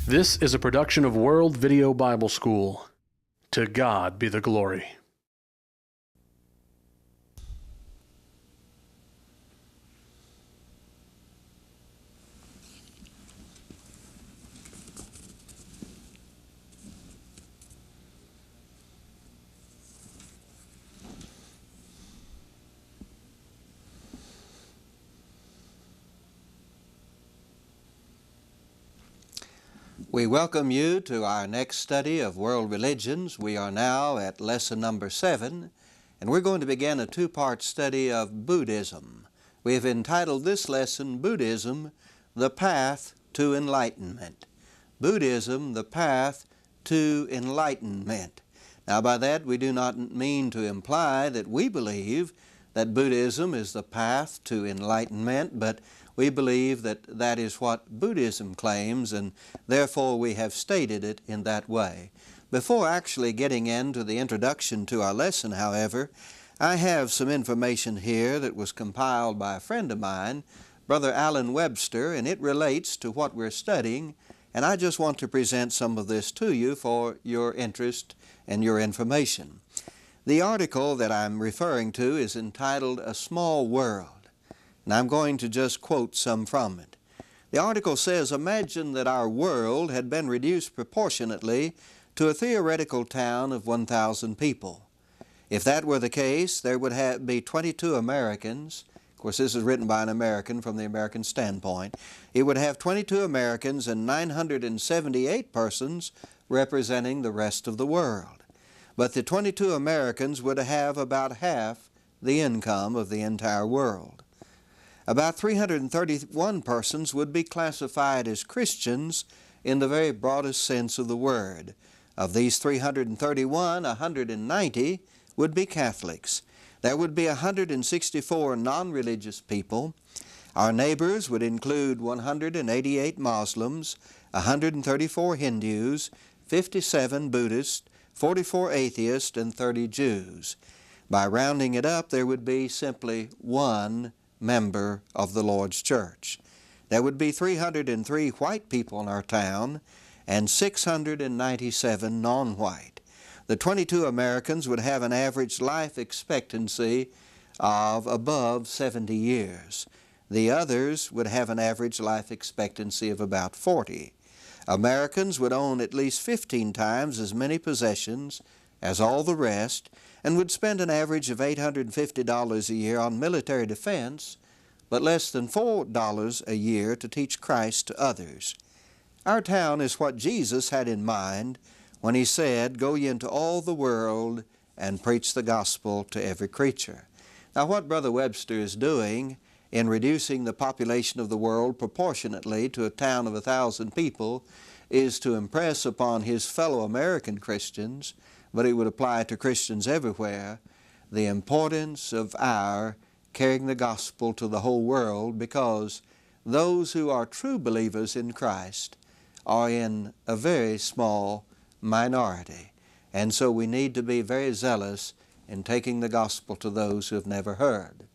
This is a production of World Video Bible School. To God be the glory. We welcome you to our next study of world religions. We are now at lesson number 7, and we're going to begin a two-part study of Buddhism. We have entitled this lesson, Buddhism, the Path to Enlightenment. Buddhism, the Path to Enlightenment. Now by that we do not mean to imply that we believe that Buddhism is the path to enlightenment, but we believe that that is what Buddhism claims, and therefore we have stated it in that way. Before actually getting into the introduction to our lesson, however, I have some information here that was compiled by a friend of mine, Brother Alan Webster, and it relates to what we're studying, and I just want to present some of this to you for your interest and your information. The article that I'm referring to is entitled A Small World. And I'm going to just quote some from it. The article says, imagine that our world had been reduced proportionately to a theoretical town of 1,000 people. If that were the case, there would be 22 Americans. Of course, this is written by an American from the American standpoint. It would have 22 Americans and 978 persons representing the rest of the world. But the 22 Americans would have about half the income of the entire world. About 331 persons would be classified as Christians in the very broadest sense of the word. Of these 331, 190 would be Catholics. There would be 164 non-religious people. Our neighbors would include 188 Muslims, 134 Hindus, 57 Buddhists, 44 atheists, and 30 Jews. By rounding it up, there would be simply one member of the Lord's Church. There would be 303 white people in our town and 697 non-white. The 22 Americans would have an average life expectancy of above 70 years. The others would have an average life expectancy of about 40. Americans would own at least 15 times as many possessions as all the rest, and would spend an average of $850 a year on military defense, but less than $4 a year to teach Christ to others. Our town is what Jesus had in mind when He said, "Go ye into all the world and preach the gospel to every creature." Now what Brother Webster is doing in reducing the population of the world proportionately to a town of 1,000 people is to impress upon his fellow American Christians, but it would apply to Christians everywhere, the importance of our carrying the gospel to the whole world, because those who are true believers in Christ are in a very small minority. And so we need to be very zealous in taking the gospel to those who have never heard.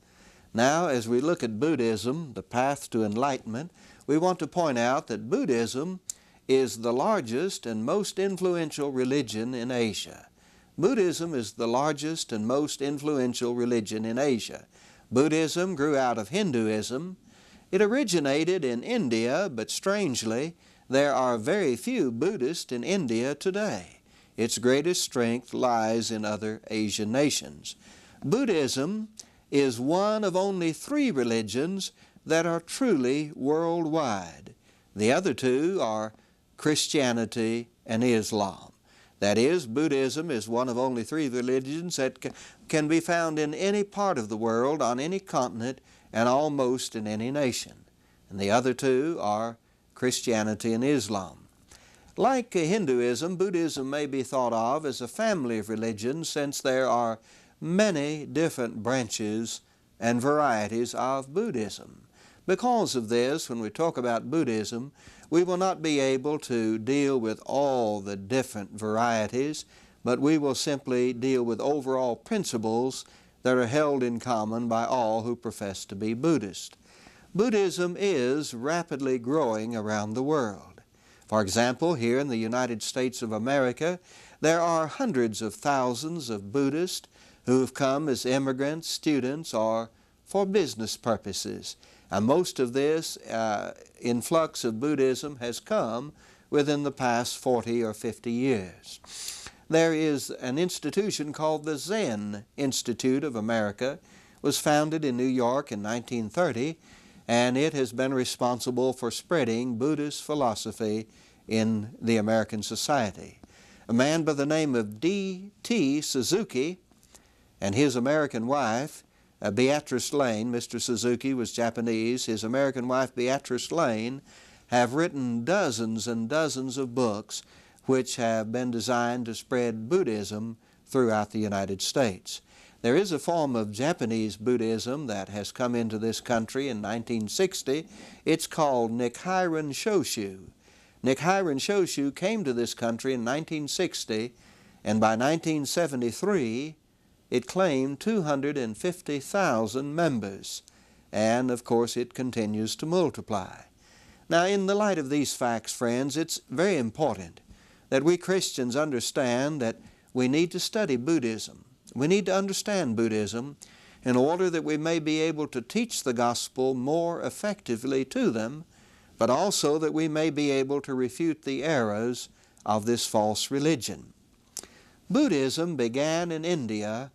Now, as we look at Buddhism, the path to enlightenment, we want to point out that Buddhism is the largest and most influential religion in Asia. Buddhism is the largest and most influential religion in Asia. Buddhism grew out of Hinduism. It originated in India, but strangely, there are very few Buddhists in India today. Its greatest strength lies in other Asian nations. Buddhism is one of only 3 religions that are truly worldwide. The other 2 are Christianity and Islam. That is, Buddhism is one of only 3 religions that can be found in any part of the world, on any continent, and almost in any nation. And the other 2 are Christianity and Islam. Like Hinduism, Buddhism may be thought of as a family of religions, since there are many different branches and varieties of Buddhism. Because of this, when we talk about Buddhism, we will not be able to deal with all the different varieties, but we will simply deal with overall principles that are held in common by all who profess to be Buddhist. Buddhism is rapidly growing around the world. For example, here in the United States of America, there are hundreds of thousands of Buddhists who have come as immigrants, students, or for business purposes. And most of this influx of Buddhism has come within the past 40 or 50 years. There is an institution called the Zen Institute of America. It was founded in New York in 1930, and it has been responsible for spreading Buddhist philosophy in the American society. A man by the name of D.T. Suzuki and his American wife, Beatrice Lane, Mr. Suzuki was Japanese, his American wife Beatrice Lane, have written dozens and dozens of books which have been designed to spread Buddhism throughout the United States. There is a form of Japanese Buddhism that has come into this country in 1960. It's called Nichiren Shoshu. Nichiren Shoshu came to this country in 1960, and by 1973 it claimed 250,000 members, and of course it continues to multiply. Now, in the light of these facts, friends, it's very important that we Christians understand that we need to study Buddhism. We need to understand Buddhism in order that we may be able to teach the gospel more effectively to them, but also that we may be able to refute the errors of this false religion. Buddhism began in India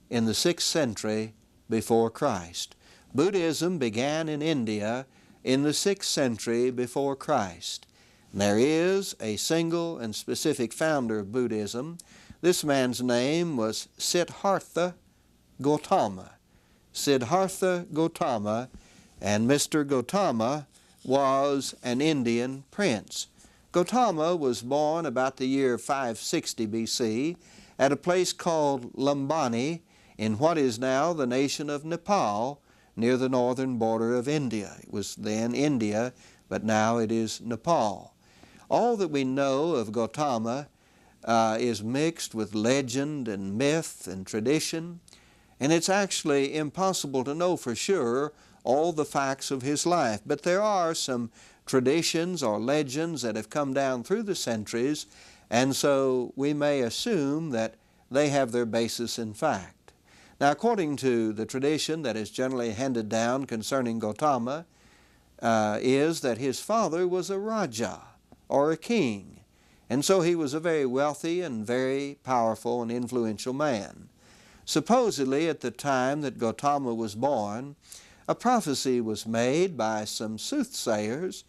in the 6th century before Christ. Buddhism began in India in the 6th century before Christ. There is a single and specific founder of Buddhism. This man's name was Siddhartha Gautama. Siddhartha Gautama, and Mr. Gautama was an Indian prince. Gautama was born about the year 560 BC at a place called Lumbini in what is now the nation of Nepal, near the northern border of India. It was then India, but now it is Nepal. All that we know of Gautama is mixed with legend and myth and tradition, and it's actually impossible to know for sure all the facts of his life. But there are some traditions or legends that have come down through the centuries, and so we may assume that they have their basis in fact. Now, according to the tradition that is generally handed down concerning Gautama, is that his father was a Raja, or a king, and so he was a very wealthy and very powerful and influential man. Supposedly, at the time that Gautama was born, a prophecy was made by some soothsayers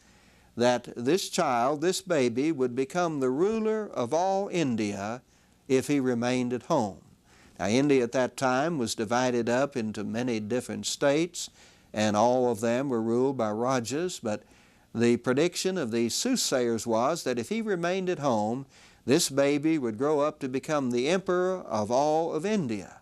that this child, this baby, would become the ruler of all India if he remained at home. Now, India at that time was divided up into many different states, and all of them were ruled by Rajas, but the prediction of these soothsayers was that if he remained at home, this baby would grow up to become the emperor of all of India.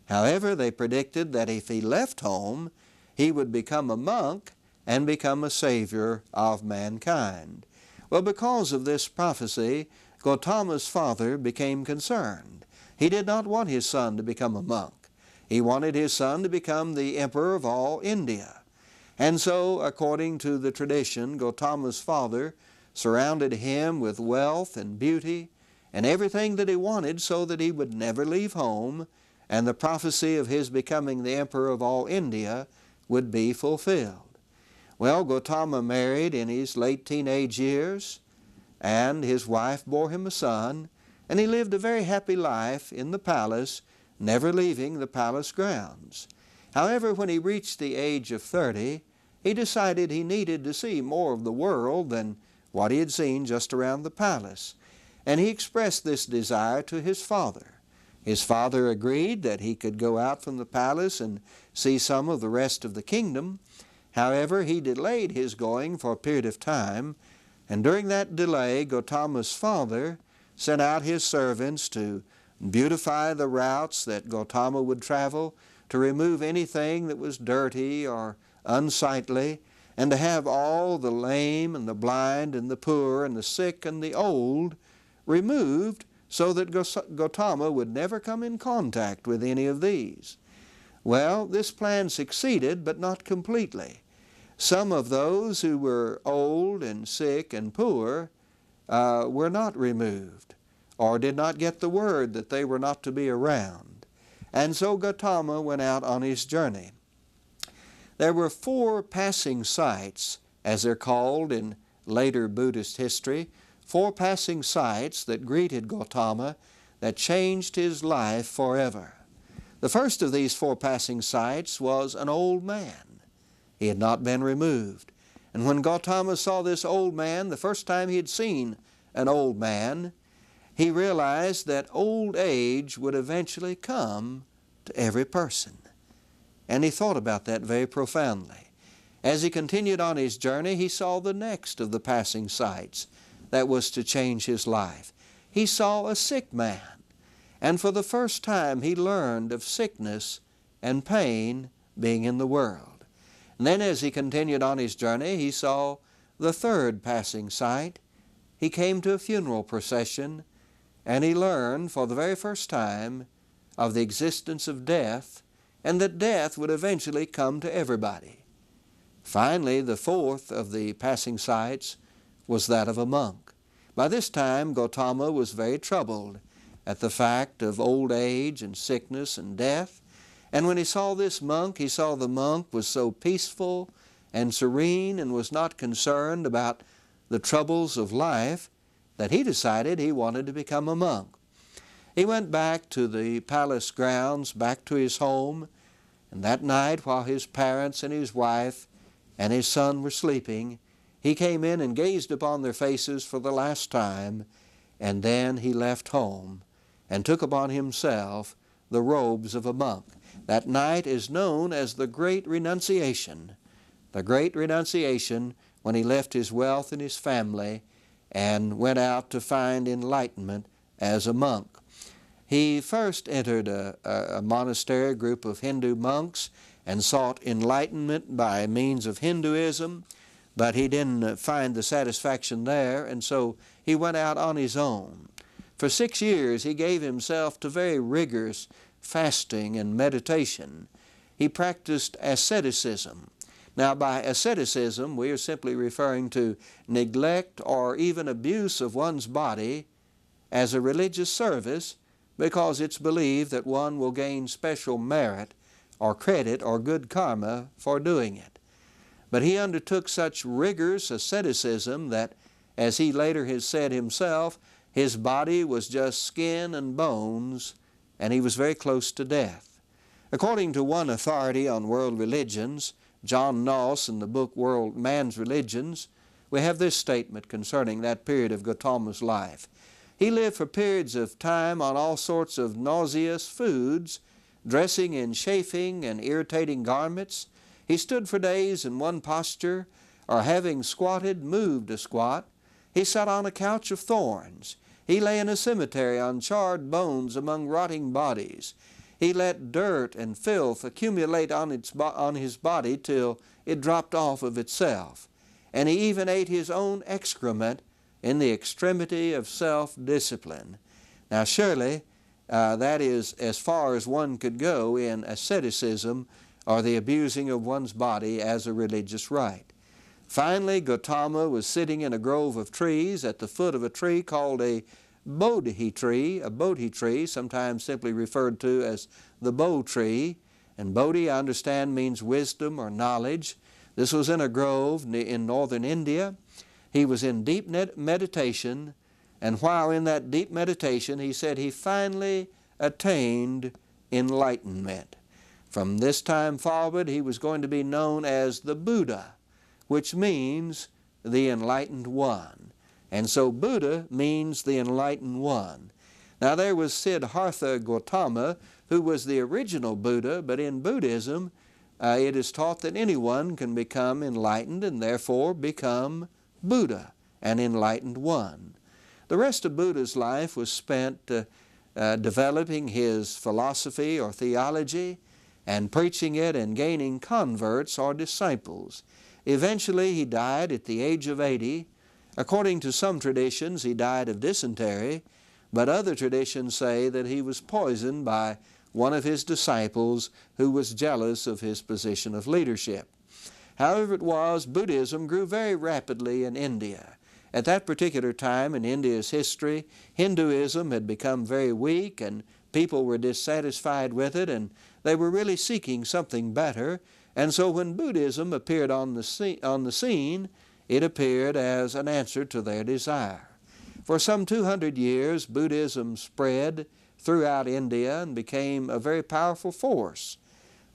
However, they predicted that if he left home, he would become a monk and become a savior of mankind. Well, because of this prophecy, Gautama's father became concerned. He did not want his son to become a monk. He wanted his son to become the emperor of all India. And so, according to the tradition, Gautama's father surrounded him with wealth and beauty and everything that he wanted so that he would never leave home, and the prophecy of his becoming the emperor of all India would be fulfilled. Well, Gautama married in his late teenage years, and his wife bore him a son, and he lived a very happy life in the palace, never leaving the palace grounds. However, when he reached the age of 30, he decided he needed to see more of the world than what he had seen just around the palace, and he expressed this desire to his father. His father agreed that he could go out from the palace and see some of the rest of the kingdom. However, he delayed his going for a period of time, and during that delay, Gautama's father sent out his servants to beautify the routes that Gautama would travel, to remove anything that was dirty or unsightly, and to have all the lame and the blind and the poor and the sick and the old removed so that Gautama would never come in contact with any of these. Well, this plan succeeded, but not completely. Some of those who were old and sick and poor were not removed, or did not get the word that they were not to be around. And so Gautama went out on his journey. There were 4 passing sights, as they're called in later Buddhist history, 4 passing sights that greeted Gautama that changed his life forever. The first of these 4 passing sights was an old man. He had not been removed. And when Gautama saw this old man, the first time he had seen an old man, he realized that old age would eventually come to every person. And he thought about that very profoundly. As he continued on his journey, he saw the next of the passing sights that was to change his life. He saw a sick man, and for the first time he learned of sickness and pain being in the world. And then as he continued on his journey, he saw the third passing sight. He came to a funeral procession, and he learned for the very first time of the existence of death, and that death would eventually come to everybody. Finally, the fourth of the passing sights was that of a monk. By this time, Gautama was very troubled at the fact of old age and sickness and death. And when he saw this monk, he saw the monk was so peaceful and serene and was not concerned about the troubles of life that he decided he wanted to become a monk. He went back to the palace grounds, back to his home, and that night while his parents and his wife and his son were sleeping, he came in and gazed upon their faces for the last time, and then he left home and took upon himself the robes of a monk. That night is known as the Great Renunciation. The Great Renunciation, when he left his wealth and his family and went out to find enlightenment as a monk. He first entered a monastery, a group of Hindu monks, and sought enlightenment by means of Hinduism, but he didn't find the satisfaction there, and so he went out on his own. For 6 years he gave himself to very rigorous fasting and meditation. He practiced asceticism. Now, by asceticism, we are simply referring to neglect or even abuse of one's body as a religious service, because it's believed that one will gain special merit or credit or good karma for doing it. But he undertook such rigorous asceticism that, as he later has said himself, his body was just skin and bones, and he was very close to death. According to one authority on world religions, John Noss, in the book World Man's Religions, we have this statement concerning that period of Gautama's life. He lived for periods of time on all sorts of nauseous foods, dressing in chafing and irritating garments. He stood for days in one posture, or having squatted, moved to squat. He sat on a couch of thorns. He lay in a cemetery on charred bones among rotting bodies. He let dirt and filth accumulate on his body till it dropped off of itself. And he even ate his own excrement in the extremity of self-discipline. Now surely that is as far as one could go in asceticism or the abusing of one's body as a religious rite. Finally, Gautama was sitting in a grove of trees at the foot of a tree called a Bodhi tree, sometimes simply referred to as the Bo tree. And Bodhi, I understand, means wisdom or knowledge. This was in a grove in northern India. He was in deep meditation, and while in that deep meditation, he said he finally attained enlightenment. From this time forward, he was going to be known as the Buddha, which means the Enlightened One. And so Buddha means the Enlightened One. Now there was Siddhartha Gautama, who was the original Buddha, but in Buddhism, it is taught that anyone can become enlightened and therefore become Buddha, an Enlightened One. The rest of Buddha's life was spent developing his philosophy or theology and preaching it and gaining converts or disciples. Eventually he died at the age of 80. According to some traditions, he died of dysentery, but other traditions say that he was poisoned by one of his disciples who was jealous of his position of leadership. However it was, Buddhism grew very rapidly in India, At that particular time in India's history, Hinduism had become very weak and people were dissatisfied with it, and they were really seeking something better. And so when Buddhism appeared on the scene, it appeared as an answer to their desire. For some 200 years, Buddhism spread throughout India and became a very powerful force.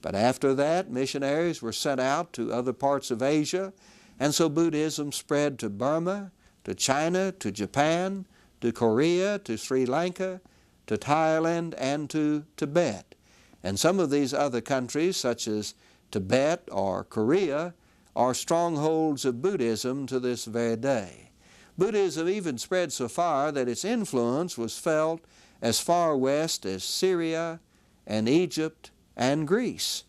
But after that, missionaries were sent out to other parts of Asia, and so Buddhism spread to Burma, to China, to Japan, to Korea, to Sri Lanka, to Thailand, and to Tibet. And some of these other countries, such as Tibet or Korea, are strongholds of Buddhism to this very day. Buddhism even spread so far that its influence was felt as far west as Syria and Egypt and Greece.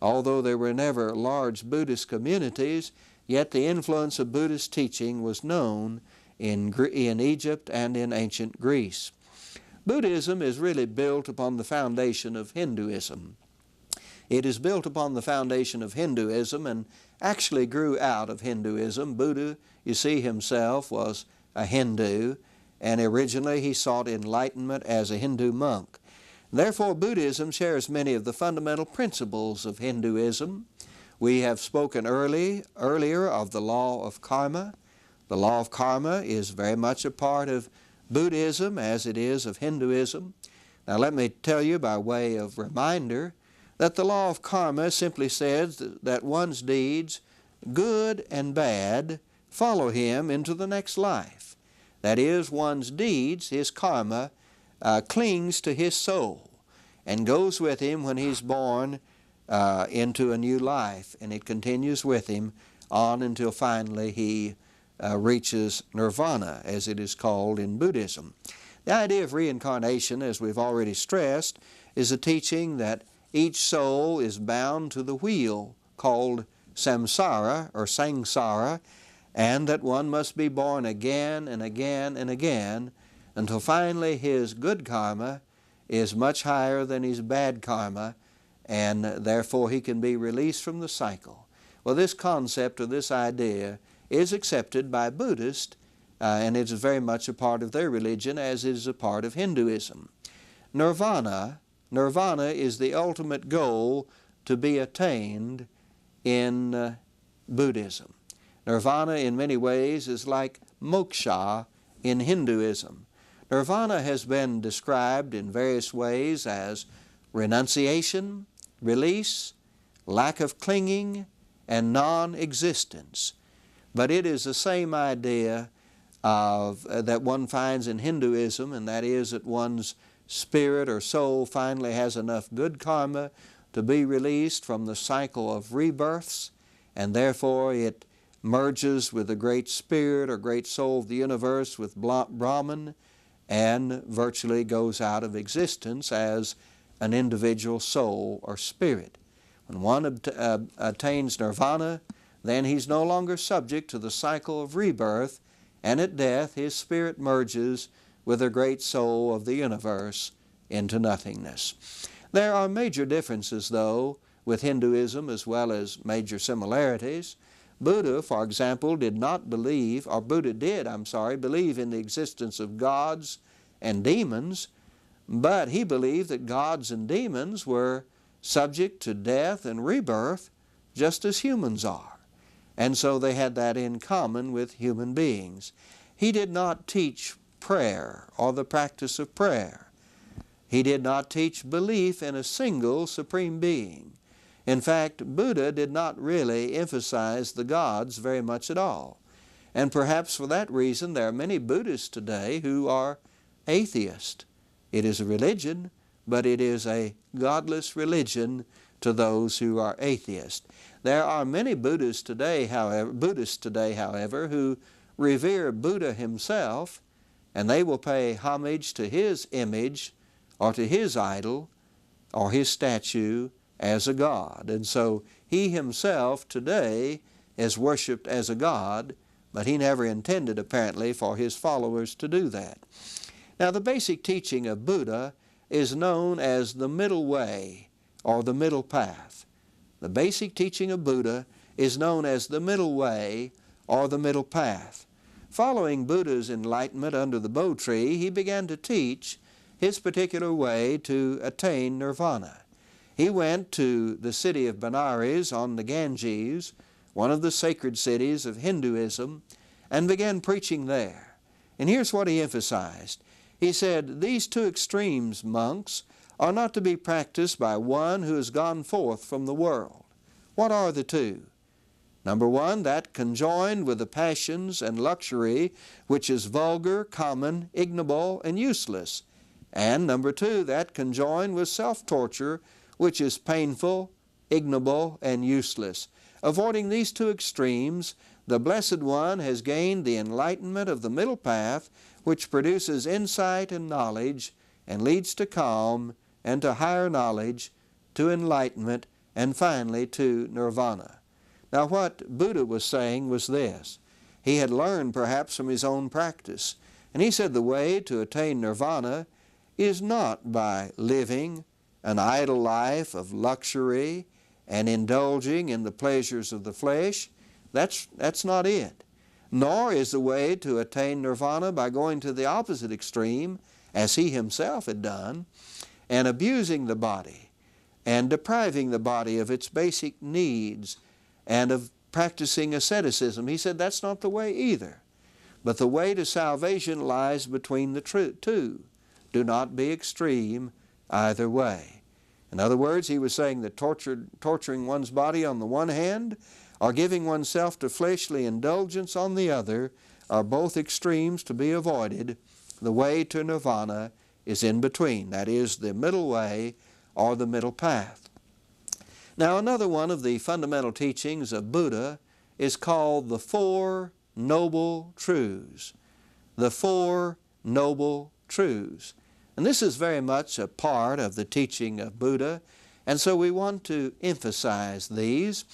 Although there were never large Buddhist communities, yet the influence of Buddhist teaching was known in Egypt and in ancient Greece. Buddhism is really built upon the foundation of Hinduism. It is built upon the foundation of Hinduism and actually grew out of Hinduism. Buddha, you see, himself was a Hindu, and originally he sought enlightenment as a Hindu monk. Therefore, Buddhism shares many of the fundamental principles of Hinduism. We have spoken earlier of the law of karma. The law of karma is very much a part of Buddhism as it is of Hinduism. Now let me tell you by way of reminder that the law of karma simply says that one's deeds, good and bad, follow him into the next life. That is, one's deeds, his karma, clings to his soul and goes with him when he's born into a new life, and it continues with him on until finally he reaches nirvana, as it is called in Buddhism. The idea of reincarnation, as we've already stressed, is a teaching that each soul is bound to the wheel called samsara or sangsara, and that one must be born again and again and again until finally his good karma is much higher than his bad karma, and therefore he can be released from the cycle. Well, this concept or this idea is accepted by Buddhists, and it's very much a part of their religion as it is a part of Hinduism. Nirvana is the ultimate goal to be attained in Buddhism. Nirvana in many ways is like moksha in Hinduism. Nirvana has been described in various ways as renunciation, release, lack of clinging, and non-existence. But it is the same idea that one finds in Hinduism, and that is that one's spirit or soul finally has enough good karma to be released from the cycle of rebirths, and therefore it merges with the great spirit or great soul of the universe with Brahman, and virtually goes out of existence as an individual soul or spirit. When one attains nirvana, then he's no longer subject to the cycle of rebirth, and at death his spirit merges with the great soul of the universe into nothingness. There are major differences, though, with Hinduism as well as major similarities. Buddha, for example, believe in the existence of gods and demons, but he believed that gods and demons were subject to death and rebirth just as humans are. And so they had that in common with human beings. He did not teach prayer or the practice of prayer. He did not teach belief in a single Supreme Being. In fact, Buddha did not really emphasize the gods very much at all. And perhaps for that reason there are many Buddhists today who are atheist. It is a religion, but it is a godless religion to those who are atheist. There are many Buddhists today, however, who revere Buddha himself, and they will pay homage to his image or to his idol or his statue as a god. And so he himself today is worshipped as a god, but he never intended apparently for his followers to do that. Now the basic teaching of Buddha is known as the middle way or the middle path. The basic teaching of Buddha is known as the middle way or the middle path. Following Buddha's enlightenment under the Bo tree, he began to teach his particular way to attain nirvana. He went to the city of Benares on the Ganges, one of the sacred cities of Hinduism, and began preaching there. And here's what he emphasized. He said, "These two extremes, monks, are not to be practiced by one who has gone forth from the world." What are the two? Number one, that conjoined with the passions and luxury which is vulgar, common, ignoble, and useless. And number two, that conjoined with self-torture which is painful, ignoble, and useless. Avoiding these two extremes, the Blessed One has gained the enlightenment of the middle path, which produces insight and knowledge and leads to calm and to higher knowledge, to enlightenment, and finally to nirvana. Now what Buddha was saying was this. He had learned perhaps from his own practice, and he said the way to attain nirvana is not by living an idle life of luxury and indulging in the pleasures of the flesh. That's not it. Nor is the way to attain nirvana by going to the opposite extreme, as he himself had done, and abusing the body and depriving the body of its basic needs and of practicing asceticism. He said that's not the way either. But the way to salvation lies between the two. Do not be extreme either way. In other words, he was saying that torturing one's body on the one hand or giving oneself to fleshly indulgence on the other are both extremes to be avoided. The way to nirvana is in between. That is the middle way or the middle path. Now another one of the fundamental teachings of Buddha is called the Four Noble Truths. The Four Noble Truths. And this is very much a part of the teaching of Buddha, and so we want to emphasize these.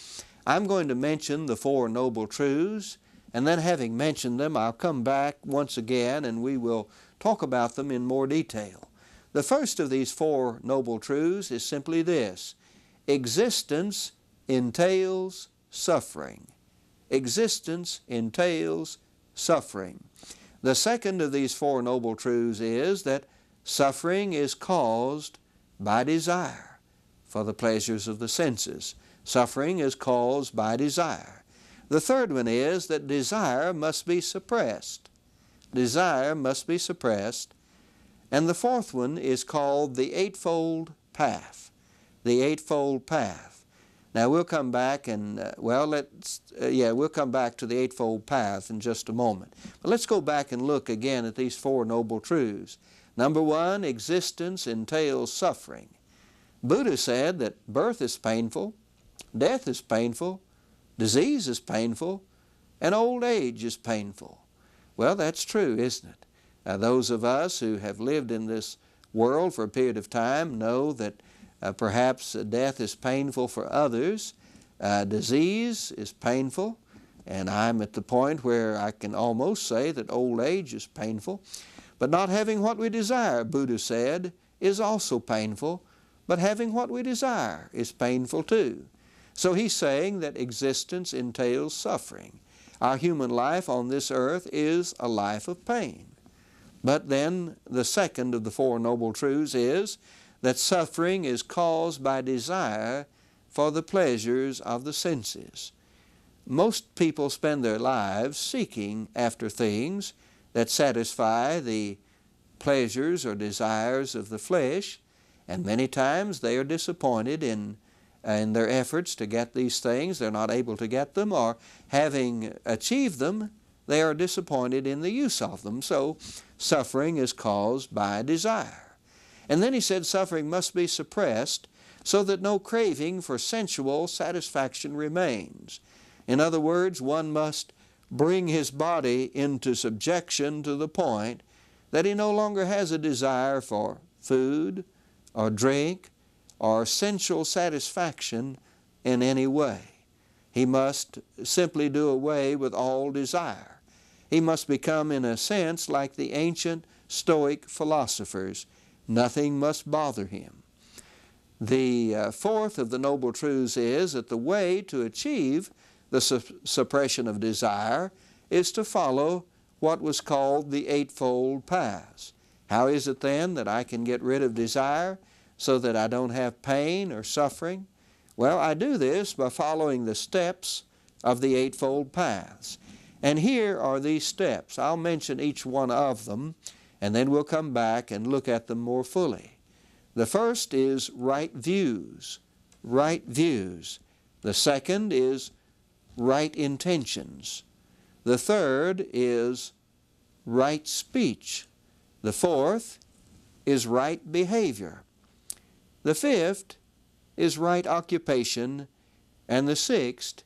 I'm going to mention the Four Noble Truths, and then having mentioned them, I'll come back once again and we will talk about them in more detail. The first of these Four Noble Truths is simply this: existence entails suffering. Existence entails suffering. The second of these Four Noble Truths is that suffering is caused by desire for the pleasures of the senses. Suffering is caused by desire. The third one is that desire must be suppressed. Desire must be suppressed. And the fourth one is called the Eightfold Path. The Eightfold Path. Now we'll come back and, we'll come back to the Eightfold Path in just a moment. But let's go back and look again at these Four Noble Truths. Number one, existence entails suffering. Buddha said that birth is painful, death is painful, disease is painful, and old age is painful. Well, that's true, isn't it? Those of us who have lived in this world for a period of time know that perhaps death is painful for others, disease is painful, and I'm at the point where I can almost say that old age is painful. But not having what we desire, Buddha said, is also painful, but having what we desire is painful too. So he's saying that existence entails suffering. Our human life on this earth is a life of pain. But then the second of the Four Noble Truths is that suffering is caused by desire for the pleasures of the senses. Most people spend their lives seeking after things that satisfy the pleasures or desires of the flesh, and many times they are disappointed in their efforts to get these things. They're not able to get them, or having achieved them, they are disappointed in the use of them. So suffering is caused by desire. And then he said suffering must be suppressed so that no craving for sensual satisfaction remains. In other words, one must bring his body into subjection to the point that he no longer has a desire for food or drink or sensual satisfaction in any way. He must simply do away with all desire. He must become, in a sense, like the ancient Stoic philosophers. Nothing must bother him. The fourth of the Noble Truths is that the way to achieve the suppression of desire is to follow what was called the Eightfold Path. How is it then that I can get rid of desire so that I don't have pain or suffering? Well, I do this by following the steps of the Eightfold Paths. And here are these steps. I'll mention each one of them, and then we'll come back and look at them more fully. The first is right views. Right views. The second is right intentions. The third is right speech. The fourth is right behavior. The fifth is right occupation, and the sixth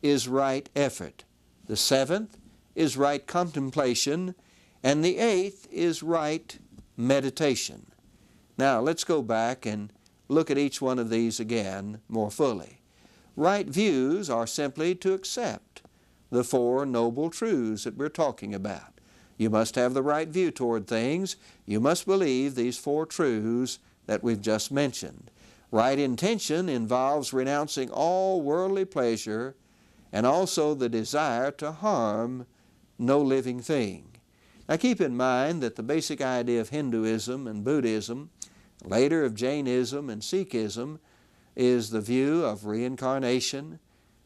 is right effort. The seventh is right contemplation, and the eighth is right meditation. Now let's go back and look at each one of these again more fully. Right views are simply to accept the Four Noble Truths that we're talking about. You must have the right view toward things. You must believe these four truths that we've just mentioned. Right intention involves renouncing all worldly pleasure and also the desire to harm no living thing. Now keep in mind that the basic idea of Hinduism and Buddhism, later of Jainism and Sikhism, is the view of reincarnation,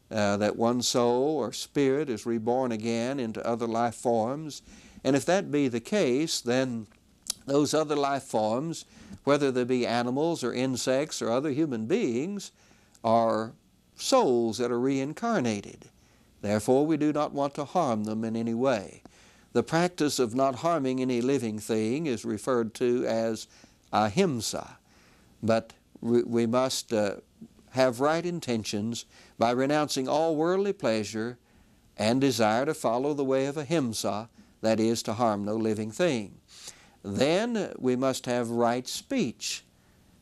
that one soul or spirit is reborn again into other life forms. And if that be the case, then those other life forms, whether they be animals or insects or other human beings, are souls that are reincarnated. Therefore, we do not want to harm them in any way. The practice of not harming any living thing is referred to as ahimsa, but we must have right intentions by renouncing all worldly pleasure and desire to follow the way of ahimsa, that is, to harm no living thing. Then we must have right speech,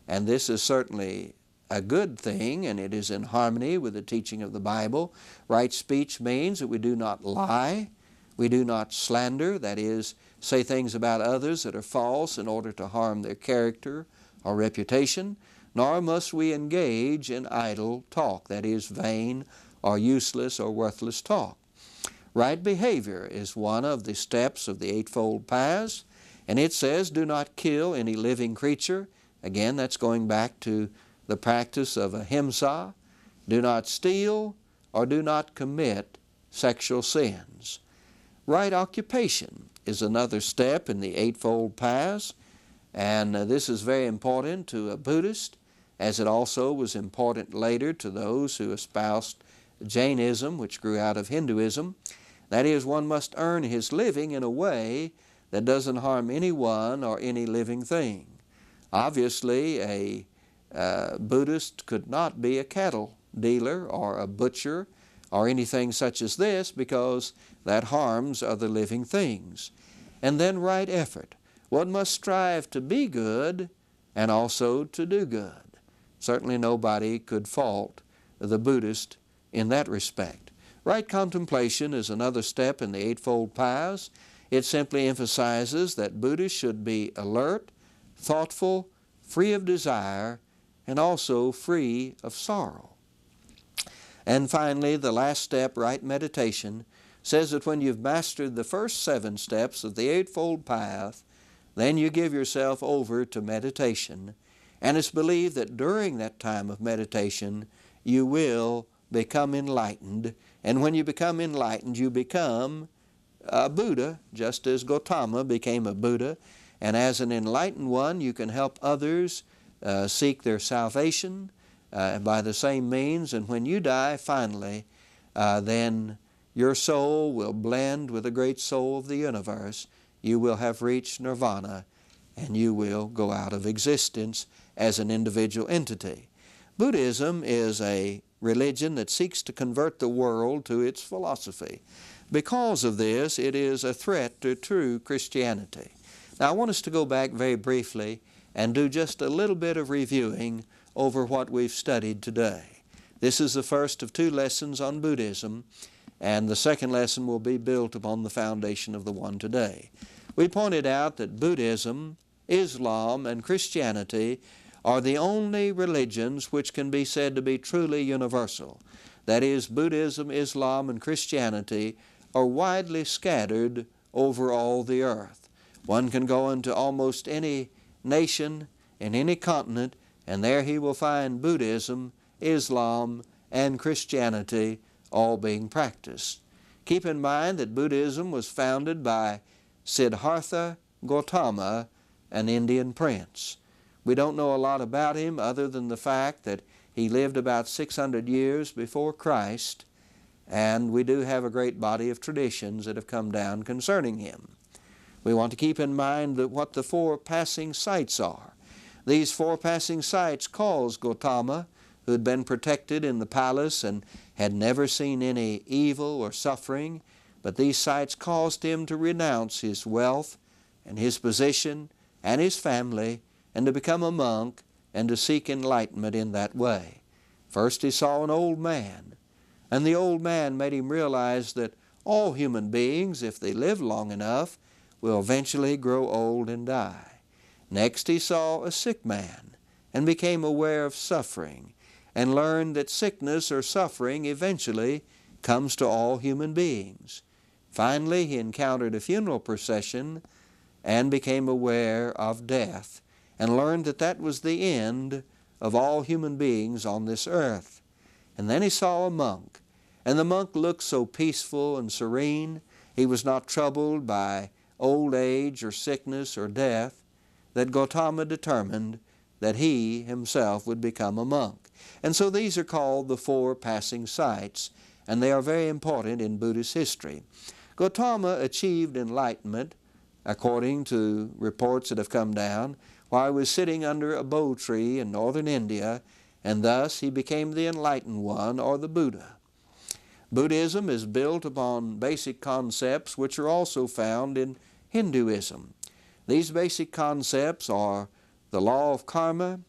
and this is certainly a good thing, and it is in harmony with the teaching of the Bible. Right speech means that we do not lie, we do not slander, that is, say things about others that are false in order to harm their character or reputation, nor must we engage in idle talk, that is, vain or useless or worthless talk. Right behavior is one of the steps of the Eightfold Paths, and it says, do not kill any living creature. Again, that's going back to the practice of ahimsa. Do not steal or do not commit sexual sins. Right occupation is another step in the Eightfold Paths, and this is very important to a Buddhist, as it also was important later to those who espoused Jainism, which grew out of Hinduism. That is, one must earn his living in a way that doesn't harm anyone or any living thing. Obviously, a Buddhist could not be a cattle dealer or a butcher or anything such as this, because that harms other living things. And then right effort. One must strive to be good and also to do good. Certainly nobody could fault the Buddhist in that respect. Right contemplation is another step in the Eightfold Paths. It simply emphasizes that Buddhists should be alert, thoughtful, free of desire, and also free of sorrow. And finally, the last step, right meditation, says that when you've mastered the first 7 steps of the Eightfold Path, then you give yourself over to meditation, and it's believed that during that time of meditation you will become enlightened, and when you become enlightened you become a Buddha, just as Gautama became a Buddha, and as an enlightened one you can help others seek their salvation by the same means, and when you die finally, then your soul will blend with the great soul of the universe. You will have reached nirvana, and you will go out of existence as an individual entity. Buddhism is a religion that seeks to convert the world to its philosophy. Because of this, it is a threat to true Christianity. Now, I want us to go back very briefly and do just a little bit of reviewing over what we've studied today. This is the first of 2 lessons on Buddhism, and the second lesson will be built upon the foundation of the one today. We pointed out that Buddhism, Islam, and Christianity are the only religions which can be said to be truly universal. That is, Buddhism, Islam, and Christianity are widely scattered over all the earth. One can go into almost any nation in any continent, and there he will find Buddhism, Islam, and Christianity all being practiced. Keep in mind that Buddhism was founded by Siddhartha Gautama, an Indian prince. We don't know a lot about him other than the fact that he lived about 600 years before Christ, and we do have a great body of traditions that have come down concerning him. We want to keep in mind that what the four passing sights are. These four passing sights caused Gautama, who had been protected in the palace and had never seen any evil or suffering, but these sights caused him to renounce his wealth and his position and his family and to become a monk and to seek enlightenment in that way. First he saw an old man, and the old man made him realize that all human beings, if they live long enough, will eventually grow old and die. Next he saw a sick man and became aware of suffering and learned that sickness or suffering eventually comes to all human beings. Finally, he encountered a funeral procession and became aware of death and learned that that was the end of all human beings on this earth. And then he saw a monk, and the monk looked so peaceful and serene. He was not troubled by old age or sickness or death, that Gautama determined that he himself would become a monk. And so these are called the four passing sights, and they are very important in Buddhist history. Gautama achieved enlightenment, according to reports that have come down, while he was sitting under a bo tree in northern India, and thus he became the Enlightened One, or the Buddha. Buddhism is built upon basic concepts which are also found in Hinduism. These basic concepts are the law of karma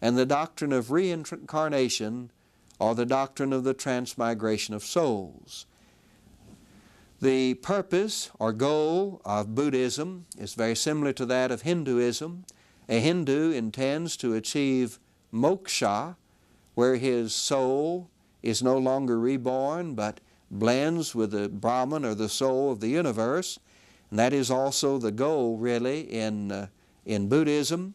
and the doctrine of reincarnation, or the doctrine of the transmigration of souls. The purpose or goal of Buddhism is very similar to that of Hinduism. A Hindu intends to achieve moksha, where his soul is no longer reborn but blends with the Brahman or the soul of the universe. And that is also the goal really in Buddhism,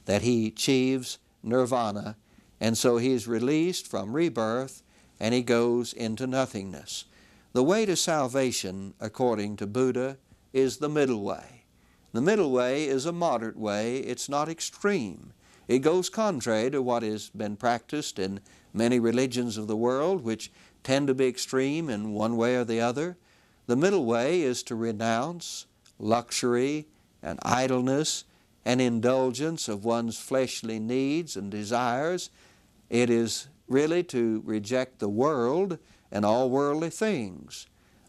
that he achieves nirvana, and so he is released from rebirth and he goes into nothingness. The way to salvation, according to Buddha, is the middle way. The middle way is a moderate way. It's not extreme. It goes contrary to what has been practiced in many religions of the world, which tend to be extreme in one way or the other. The middle way is to renounce luxury and idleness and indulgence of one's fleshly needs and desires. It is really to reject the world and all worldly things.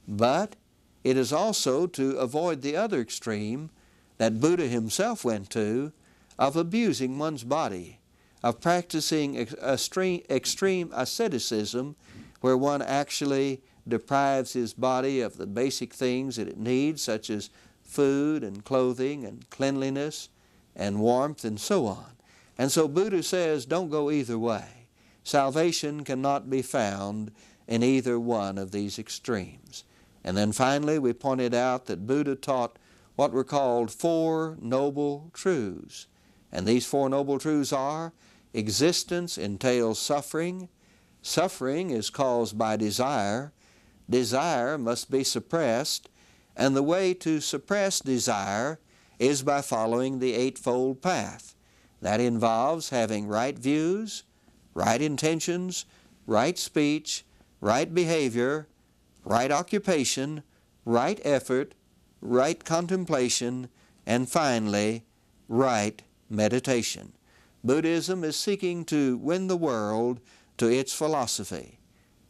But it is also to avoid the other extreme that Buddha himself went to, of abusing one's body, of practicing extreme asceticism, where one actually deprives his body of the basic things that it needs, such as food and clothing and cleanliness and warmth and so on. And so Buddha says, don't go either way. Salvation cannot be found in either one of these extremes. And then finally we pointed out that Buddha taught what were called four noble truths. And these four noble truths are: existence entails suffering. Suffering is caused by desire. Desire must be suppressed. And the way to suppress desire is by following the Eightfold Path. That involves having right views, right intentions, right speech, right behavior, right occupation, right effort, right contemplation, and finally, right meditation. Buddhism is seeking to win the world to its philosophy.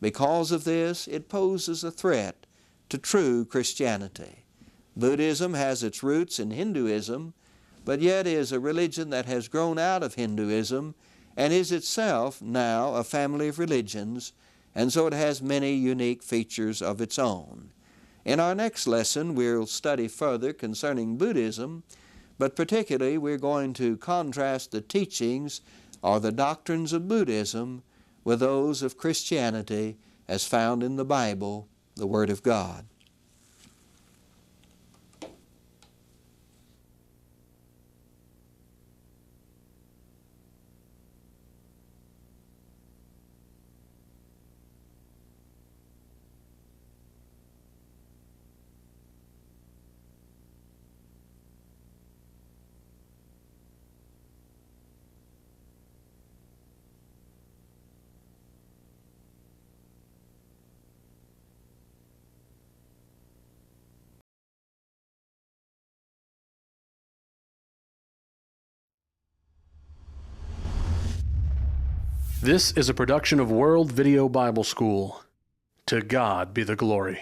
Because of this, it poses a threat to true Christianity. Buddhism has its roots in Hinduism, but yet is a religion that has grown out of Hinduism and is itself now a family of religions, and so it has many unique features of its own. In our next lesson, we'll study further concerning Buddhism, but particularly we're going to contrast the teachings or the doctrines of Buddhism with those of Christianity as found in the Bible, the Word of God. This is a production of World Video Bible School. To God be the glory.